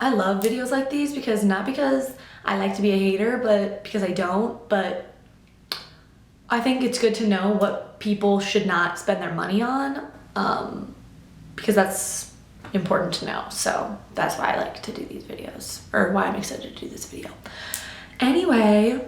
I love videos like these because not because I like to be a hater, but because I don't, but I think it's good to know what people should not spend their money on, because that's important to know. So that's why I like to do these videos, or why I'm excited to do this video. Anyway.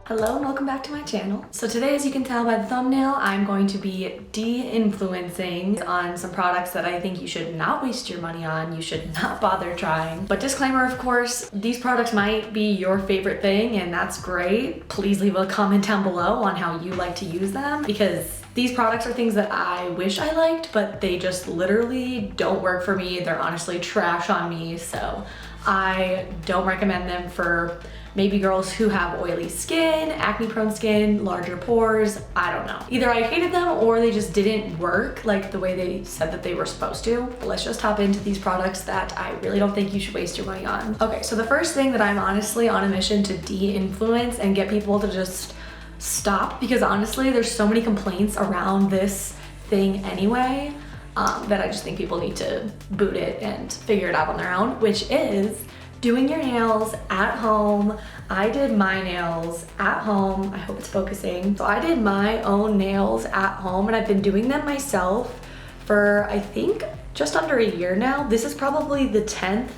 Hello and welcome back to my channel. So today, as you can tell by the thumbnail, I'm going to be de-influencing on some products that I think you should not waste your money on, you should not bother trying. But disclaimer, of course, these products might be your favorite thing and that's great. Please leave a comment down below on how you like to use them, because these products are things that I wish I liked, but they just literally don't work for me. They're honestly trash on me, so I don't recommend them for maybe girls who have oily skin, acne prone skin, larger pores, I don't know. Either I hated them or they just didn't work like the way they said that they were supposed to. But let's just hop into these products that I really don't think you should waste your money on. Okay, so the first thing that I'm honestly on a mission to de-influence and get people to just stop, because honestly there's so many complaints around this thing anyway, that I just think people need to boot it and figure it out on their own, which is doing your nails at home. I did my nails at home. I hope it's focusing. So I did my own nails at home and I've been doing them myself for I think just under a year now. This is probably the 10th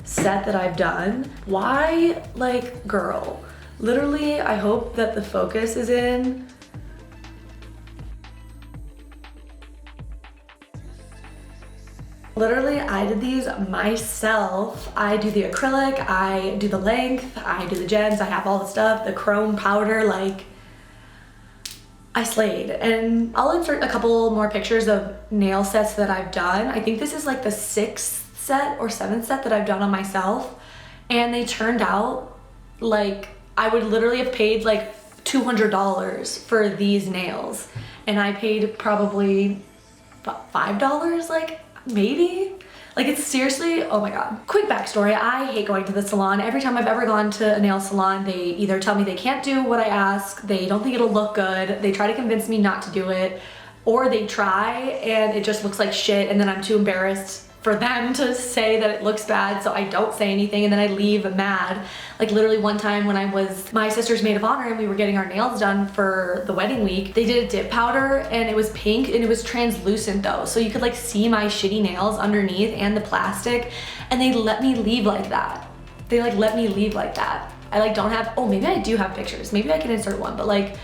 set that I've done. Why, like, girl, literally I hope that the focus is in. Literally, I did these myself. I do the acrylic, I do the length, I do the gems, I have all the stuff, the chrome powder, like, I slayed. And I'll insert a couple more pictures of nail sets that I've done. I think this is like the 6th set or 7th set that I've done on myself. And they turned out like, I would literally have paid like $200 for these nails. And I paid probably $5, like, maybe? Like, it's seriously, oh my god. Quick backstory, I hate going to the salon. Every time I've ever gone to a nail salon, they either tell me they can't do what I ask, they don't think it'll look good, they try to convince me not to do it, or they try and it just looks like shit and then I'm too embarrassed for them to say that it looks bad, so I don't say anything and then I leave mad. Like, literally one time when I was my sister's maid of honor and we were getting our nails done for the wedding week, they did a dip powder and it was pink and it was translucent though, so you could like see my shitty nails underneath and the plastic, and they let me leave like that. They like let me leave like that. I like don't have, oh maybe I do have pictures, maybe I can insert one, but like,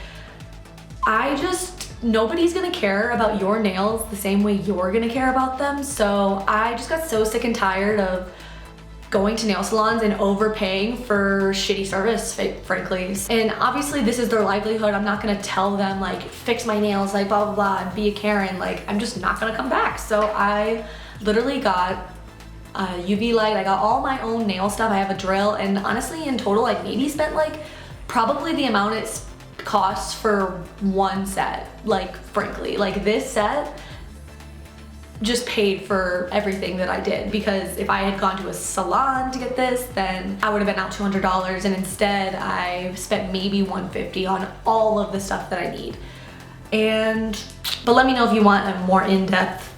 I just, nobody's gonna care about your nails the same way you're gonna care about them. So I just got so sick and tired of going to nail salons and overpaying for shitty service, frankly. And obviously this is their livelihood. I'm not gonna tell them like, fix my nails, like blah, blah, blah, and be a Karen. Like, I'm just not gonna come back. So I literally got a UV light. I got all my own nail stuff. I have a drill, and honestly in total I maybe spent like probably the amount it's costs for one set, like, frankly. Like, this set just paid for everything that I did, because if I had gone to a salon to get this, then I would have been out $200, and instead I spent maybe $150 on all of the stuff that I need. But let me know if you want a more in-depth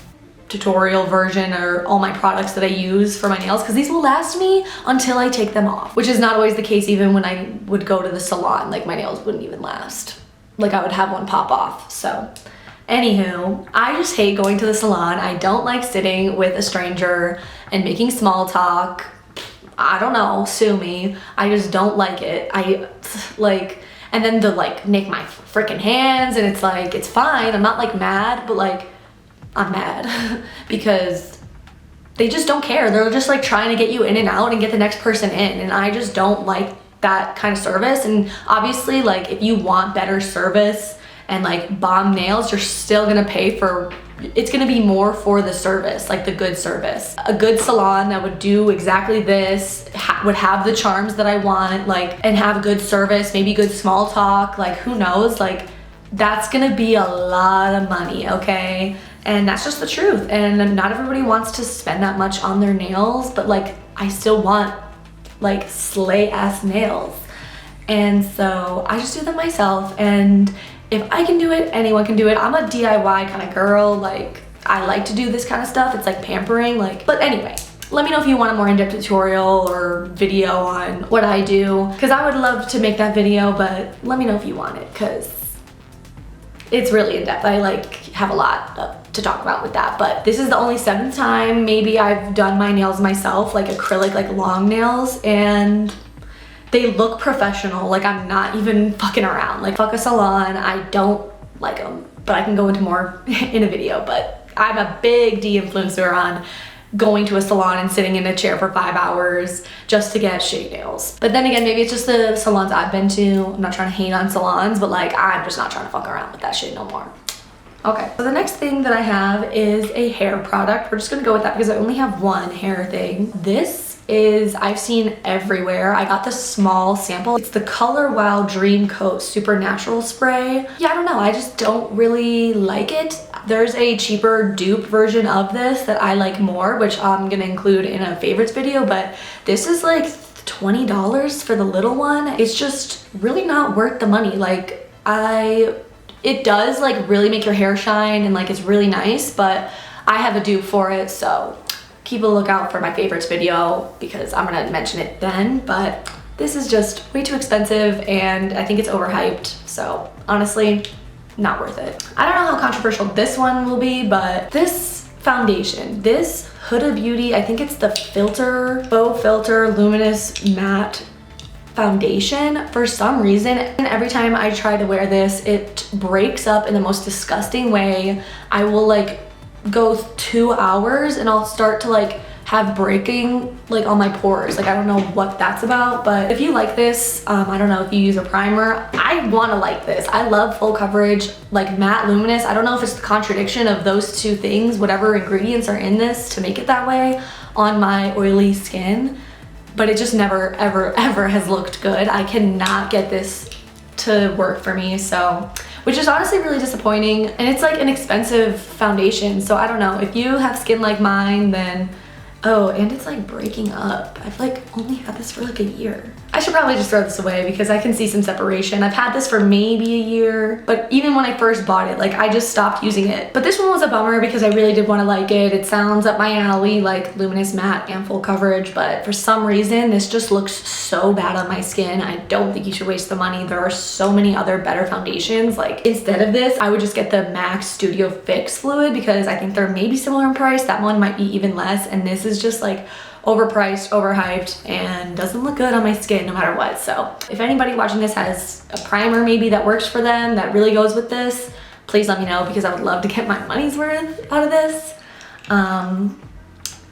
tutorial version or all my products that I use for my nails, because these will last me until I take them off, which is not always the case. Even when I would go to the salon, like, my nails wouldn't even last. Like, I would have one pop off. So anywho, I just hate going to the salon. I don't like sitting with a stranger and making small talk. I don't know, sue me. I just don't like it. I like, and then to like nick my freaking hands, and it's like, it's fine, I'm not like mad, but like, I'm mad because they just don't care. They're just like trying to get you in and out and get the next person in, and I just don't like that kind of service. And obviously, like, if you want better service and like bomb nails, you're still gonna pay for, it's gonna be more for the service, like the good service. A good salon that would do exactly this, would have the charms that I want, like, and have good service, maybe good small talk, like, who knows, like, that's gonna be a lot of money, okay? And that's just the truth. And not everybody wants to spend that much on their nails, but like, I still want like slay ass nails. And so I just do them myself, and if I can do it, anyone can do it. I'm a DIY kind of girl. Like, I like to do this kind of stuff. It's like pampering, like, but anyway. Let me know if you want a more in-depth tutorial or video on what I do, because I would love to make that video, but let me know if you want it, because it's really in-depth. I like have a lot to talk about with that, but this is the only 7th time maybe I've done my nails myself, like acrylic, like long nails, and they look professional. Like, I'm not even fucking around. Like, fuck a salon, I don't like them, but I can go into more in a video. But I'm a big de-influencer on going to a salon and sitting in a chair for 5 hours just to get shitty nails. But then again, maybe it's just the salons I've been to. I'm not trying to hate on salons, but like, I'm just not trying to fuck around with that shit no more. Okay, so the next thing that I have is a hair product. We're just gonna go with that because I only have one hair thing. This is, I've seen everywhere. I got the small sample. It's the Color Wow Dream Coat Supernatural Spray. Yeah, I don't know, I just don't really like it. There's a cheaper dupe version of this that I like more, which I'm gonna include in a favorites video, but this is like $20 for the little one. It's just really not worth the money. Like, it does like really make your hair shine and like it's really nice, but I have a dupe for it, so keep a lookout for my favorites video because I'm gonna mention it then. But this is just way too expensive and I think it's overhyped, so honestly, not worth it. I don't know how controversial this one will be, but this foundation, this Huda Beauty, I think it's the Faux Filter Luminous Matte Foundation. For some reason, and every time I try to wear this, it breaks up in the most disgusting way. I will like go 2 hours and I'll start to like have breaking like on my pores. Like, I don't know what that's about, but if you like this, I don't know if you use a primer, I want to like this. I love full coverage, like matte luminous. I don't know if it's the contradiction of those two things, whatever ingredients are in this to make it that way on my oily skin, but it just never, ever, ever has looked good. I cannot get this to work for me, so, which is honestly really disappointing. And it's like an expensive foundation, so I don't know. If you have skin like mine, then, oh, and it's like breaking up. I've like only had this for like a year. I should probably just throw this away because I can see some separation. I've had this for maybe a year, but even when I first bought it, like I just stopped using it. But this one was a bummer because I really did want to like it. It sounds up my alley, like luminous matte and full coverage, but for some reason, this just looks so bad on my skin. I don't think you should waste the money. There are so many other better foundations. Like, instead of this, I would just get the MAC Studio Fix Fluid because I think they're maybe similar in price. That one might be even less, and this is just like overpriced, overhyped, and doesn't look good on my skin no matter what. So if anybody watching this has a primer maybe that works for them, that really goes with this, please let me know because I would love to get my money's worth out of this.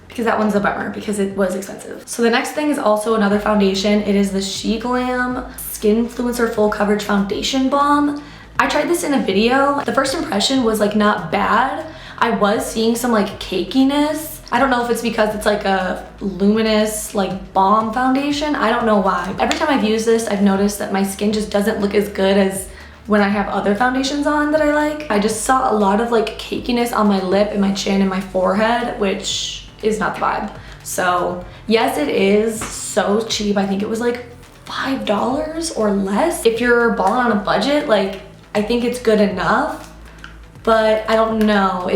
Because that one's a bummer because it was expensive. So the next thing is also another foundation. It is the SheGlam Skinfluencer Full Coverage Foundation Balm. I tried this in a video. The first impression was like not bad. I was seeing some like cakiness. I don't know if it's because it's like a luminous like balm foundation. I don't know why. Every time I've used this, I've noticed that my skin just doesn't look as good as when I have other foundations on that I like. I just saw a lot of like cakiness on my lip and my chin and my forehead, which is not the vibe. So yes, it is so cheap. I think it was like $5 or less. If you're balling on a budget, like I think it's good enough, but I don't know.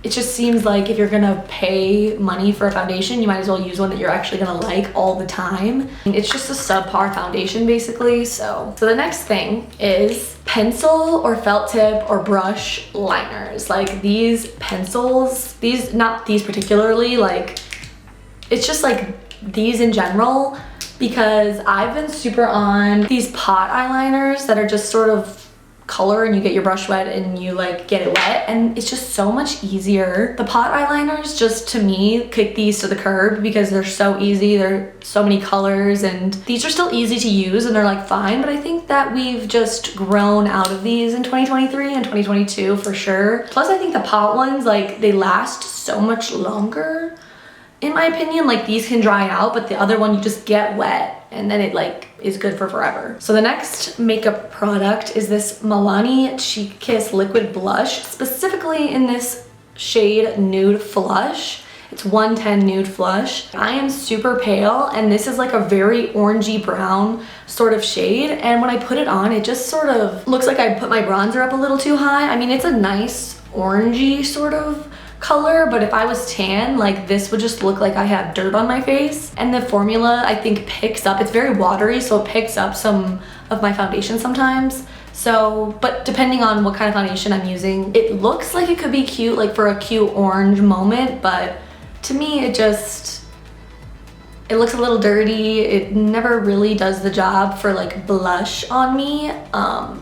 It just seems like if you're gonna pay money for a foundation, you might as well use one that you're actually gonna like all the time. It's just a subpar foundation basically. So the next thing is pencil or felt tip or brush liners. Like these pencils, these, not these particularly, like it's just like these in general, because I've been super on these pot eyeliners that are just sort of color and you get your brush wet and you like get it wet, and it's just so much easier. The pot eyeliners just, to me, kick these to the curb because they're so easy. There are so many colors and these are still easy to use and they're like fine, but I think that we've just grown out of these in 2023 and 2022 for sure. Plus I think the pot ones, like they last so much longer in my opinion. Like these can dry out, but the other one you just get wet and then it like is good for forever. So the next makeup product is this Milani Cheek Kiss Liquid Blush, specifically in this shade Nude Flush. It's 110 Nude Flush. I am super pale, and this is like a very orangey brown sort of shade, and when I put it on, it just sort of looks like I put my bronzer up a little too high. I mean, it's a nice orangey sort of color, but if I was tan, like this would just look like I have dirt on my face. And the formula, I think, picks up, it's very watery, so it picks up some of my foundation sometimes. So, but depending on what kind of foundation I'm using, it looks like it could be cute, like for a cute orange moment, but to me, it looks a little dirty. It never really does the job for like blush on me.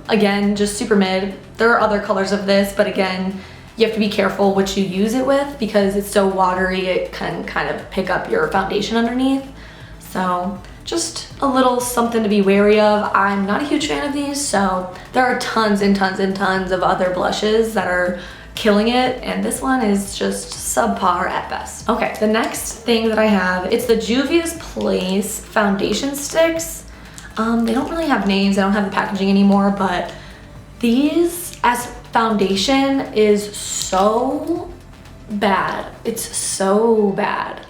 Again, just super mid. There are other colors of this, but again, you have to be careful what you use it with because it's so watery, it can kind of pick up your foundation underneath. So just a little something to be wary of. I'm not a huge fan of these, so there are tons and tons and tons of other blushes that are killing it, and this one is just subpar at best. Okay, the next thing that I have, it's the Juvia's Place foundation sticks. They don't really have names, I don't have the packaging anymore, but these as foundation is so bad. It's so bad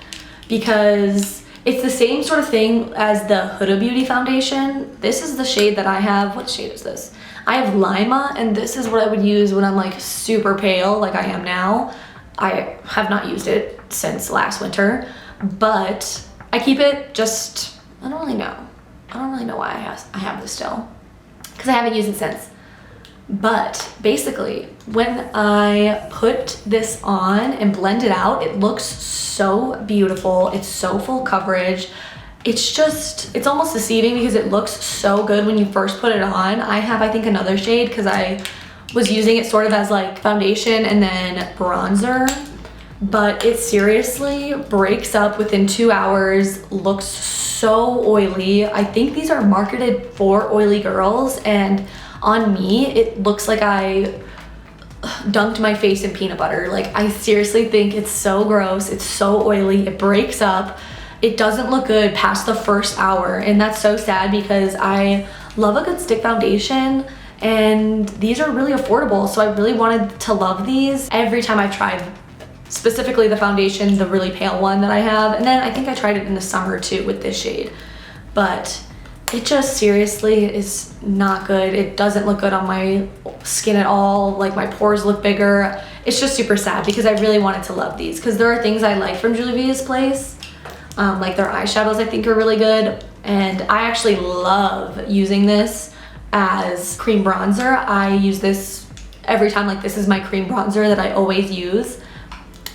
because it's the same sort of thing as the Huda Beauty foundation. This is the shade that I have. What shade is this? I have Lima, and this is what I would use when I'm like super pale like I am now. I have not used it since last winter, but I keep it just, I don't really know. I don't really know why I have this still because I haven't used it since. But basically, when I put this on and blend it out, it looks so beautiful. It's so full coverage. It's almost deceiving because it looks so good when you first put it on. I have, I think, another shade because I was using it sort of as like foundation and then bronzer, but it seriously breaks up within 2 hours, looks so oily. I think these are marketed for oily girls, and on me, it looks like I dunked my face in peanut butter. Like, I seriously think it's so gross. It's so oily. It breaks up. It doesn't look good past the first hour, and that's so sad because I love a good stick foundation, and these are really affordable, so I really wanted to love these every time I've tried, specifically the foundation, the really pale one that I have, and then I think I tried it in the summer too with this shade, but it just seriously is not good. It doesn't look good on my skin at all. Like, my pores look bigger. It's just super sad because I really wanted to love these because there are things I like from Juvia's Place. Like their eyeshadows I think are really good, and I actually love using this as cream bronzer. I use this every time, like this is my cream bronzer that I always use,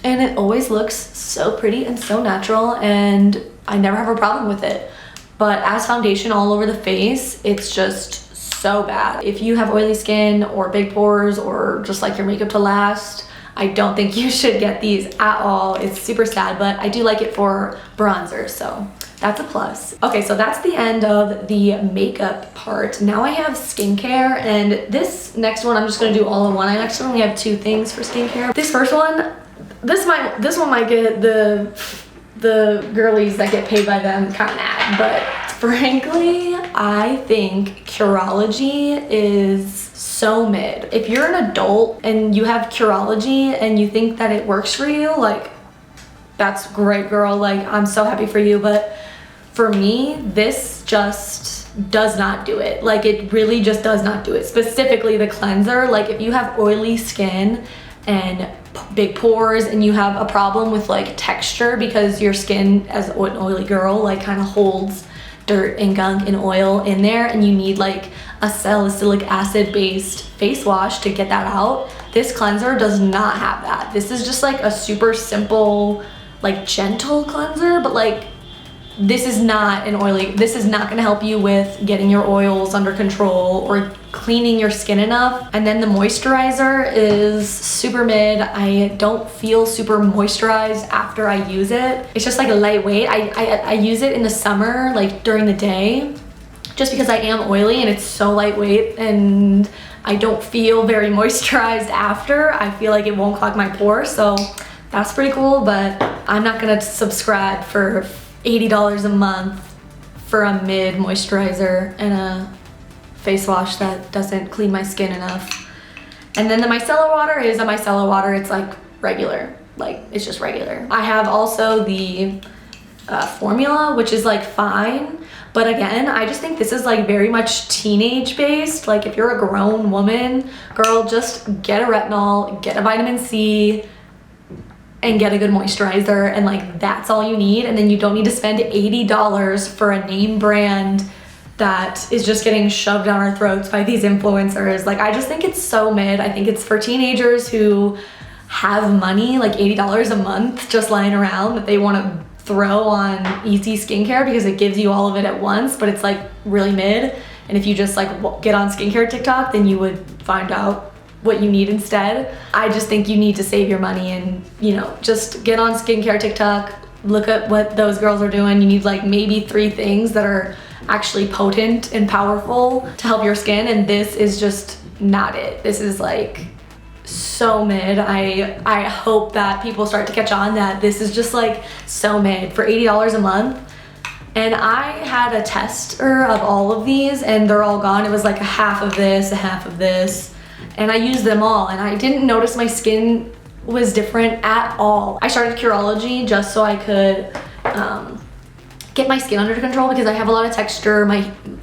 and it always looks so pretty and so natural, and I never have a problem with it. But as foundation all over the face, it's just so bad. If you have oily skin or big pores or just like your makeup to last, I don't think you should get these at all. It's super sad, but I do like it for bronzer, so that's a plus. Okay, so that's the end of the makeup part. Now I have skincare, and this next one I'm just gonna do all in one. I actually only have 2 things for skincare. This first one, this one might get the girlies that get paid by them kind of mad, but frankly, I think Curology is so mid. If you're an adult and you have Curology and you think that it works for you, like, that's great, girl. Like, I'm so happy for you, but for me, this just does not do it. Like, it really just does not do it. Specifically the cleanser, like if you have oily skin and big pores and you have a problem with like texture because your skin as an oily girl like kind of holds dirt and gunk and oil in there, and you need like a salicylic acid based face wash to get that out, this cleanser does not have that. This is just like a super simple, like gentle cleanser, but like this is not gonna help you with getting your oils under control or cleaning your skin enough. And then the moisturizer is super mid. I don't feel super moisturized after I use it. It's just like a lightweight. I use it in the summer, like during the day, just because I am oily and it's so lightweight, and I don't feel very moisturized after. I feel like it won't clog my pores, so that's pretty cool, but I'm not gonna subscribe for $80 a month for a mid moisturizer and a face wash that doesn't clean my skin enough. And then the micellar water is a micellar water. It's like regular. like it's just regular. I have also the formula, which is like fine, but again, I just think this is like very much teenage based. Like if you're a grown woman, girl, just get a retinol, get a vitamin C, and get a good moisturizer, and like that's all you need. And then you don't need to spend $80 for a name brand that is just getting shoved down our throats by these influencers. Like I just think it's so mid. I think it's for teenagers who have money, like $80 a month just lying around, that they want to throw on easy skincare because it gives you all of it at once, but it's like really mid. And if you just like get on skincare TikTok, then you would find out what you need instead. I just think you need to save your money and, you know, just get on skincare TikTok, look at what those girls are doing. You need like maybe 3 things that are actually potent and powerful to help your skin, and this is just not it. This is like so mid. I hope that people start to catch on that this is just like so mid for $80 a month. And I had a tester of all of these and they're all gone. It was like a half of this, a half of this, and I used them all and I didn't notice my skin was different at all. I started Curology just so I could get my skin under control because I have a lot of texture.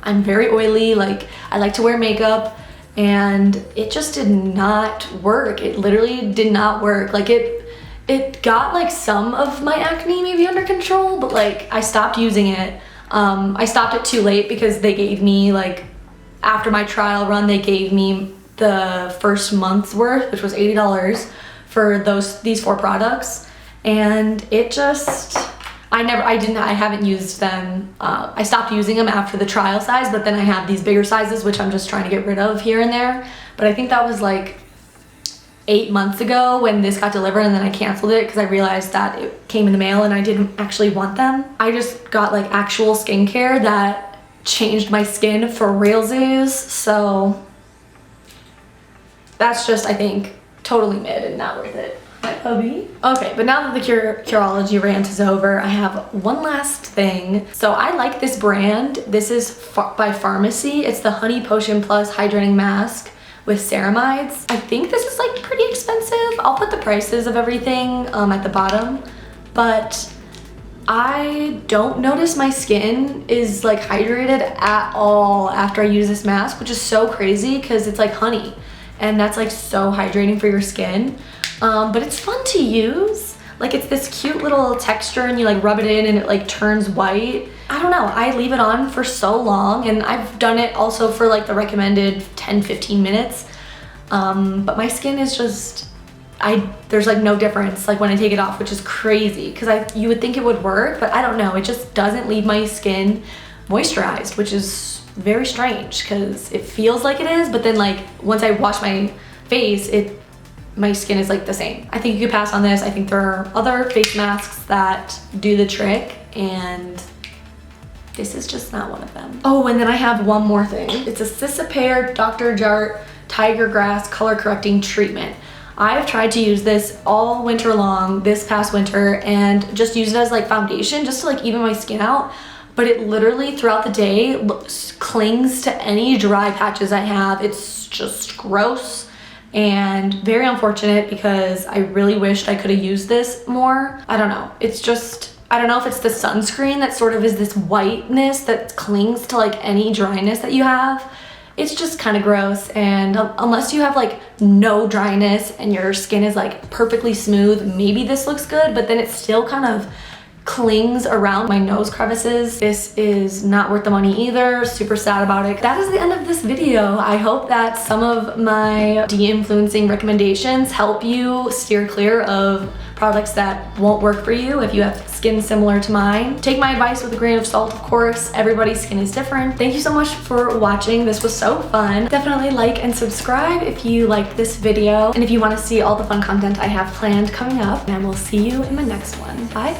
I'm very oily, like I like to wear makeup, and it just did not work. It literally did not work. Like it got like some of my acne maybe under control, but like I stopped using it. I stopped it too late because they gave me like, after my trial run, they gave me the first month's worth, which was $80 for these 4 products. And it just, I haven't used them. I stopped using them after the trial size, but then I have these bigger sizes, which I'm just trying to get rid of here and there. But I think that was like 8 months ago when this got delivered, and then I canceled it because I realized that it came in the mail and I didn't actually want them. I just got like actual skincare that changed my skin for realsies. So that's just, I think, totally mid and not worth it. My puppy. Okay, but now that the Curology rant is over, I have one last thing. So I like this brand. This is by Pharmacy. It's the Honey Potion Plus Hydrating Mask with ceramides. I think this is like pretty expensive. I'll put the prices of everything at the bottom, but I don't notice my skin is like hydrated at all after I use this mask, which is so crazy because it's like honey and that's like so hydrating for your skin. But it's fun to use. Like it's this cute little texture and you like rub it in and it like turns white. I don't know, I leave it on for so long, and I've done it also for like the recommended 10-15 minutes. But my skin is just, there's like no difference like when I take it off, which is crazy because you would think it would work, but I don't know. It just doesn't leave my skin moisturized, which is very strange because it feels like it is, but then like once I wash my face, my skin is like the same. I think you could pass on this. I think there are other face masks that do the trick, and this is just not one of them. Oh, and then I have one more thing. It's a Cisapair Dr. Jart Tiger Grass Color Correcting Treatment. I've tried to use this all winter long, this past winter, and just use it as like foundation just to like even my skin out. But it literally throughout the day clings to any dry patches I have. It's just gross and very unfortunate because I really wished I could have used this more. I don't know. It's just, I don't know if it's the sunscreen that sort of is this whiteness that clings to like any dryness that you have. It's just kind of gross, and unless you have like no dryness and your skin is like perfectly smooth, maybe this looks good, but then it still kind of clings around my nose crevices. This is not worth the money either. Super sad about it. That is the end of this video. I hope that some of my de-influencing recommendations help you steer clear of products that won't work for you if you have skin similar to mine. Take my advice with a grain of salt, of course. Everybody's skin is different. Thank you so much for watching. This was so fun. Definitely like and subscribe if you liked this video and if you want to see all the fun content I have planned coming up, and I will see you in my next one. Bye.